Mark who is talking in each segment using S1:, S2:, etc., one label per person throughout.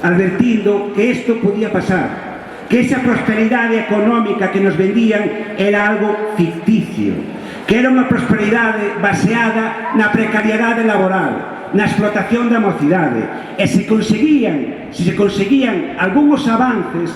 S1: advertindo que isto podía pasar, que esa prosperidade económica que nos vendían era algo ficticio, que era unha prosperidade baseada na precariedade laboral, na explotación da mocidade, e se se conseguían algúns avances,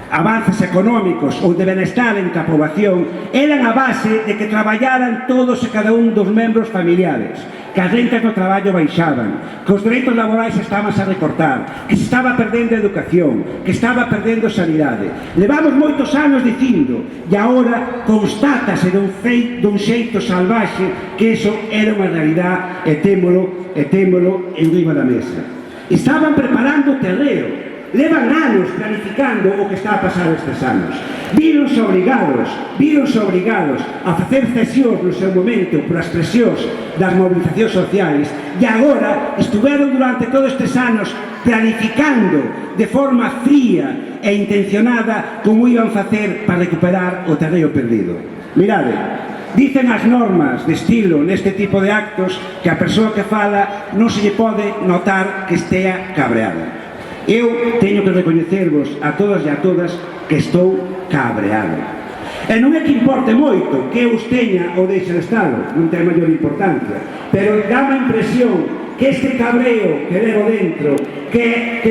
S1: avances económicos ou de benestar entre a poboación, eran a base de que traballaran todos e cada un dos membros familiares, que as rentas do traballo baixaban, que os dereitos laborais estaban a recortar, que se estaba perdendo a educación, que estaba perdendo a sanidade. Levamos moitos anos dicindo, e agora constátase dun xeito salvaxe que iso era unha realidade e témolo en riba da mesa. Estaban preparando o terreo, levan anos planificando o que está a pasar estes anos. Víronse obrigados a facer cesións no seu momento por as presións das movilizacións sociais e agora estuveron durante todos estes anos planificando de forma fría e intencionada como iban facer para recuperar o terreo perdido. Mirade, dicen as normas de estilo neste tipo de actos que a persoa que fala non se lle pode notar que estea cabreada. Eu teño que recoñecervos a todas e a todas que estou cabreado. E non é que importe moito que eu teña ou deixe de estalo, non ten maior importancia, pero dá a impresión que este cabreo que levo dentro, que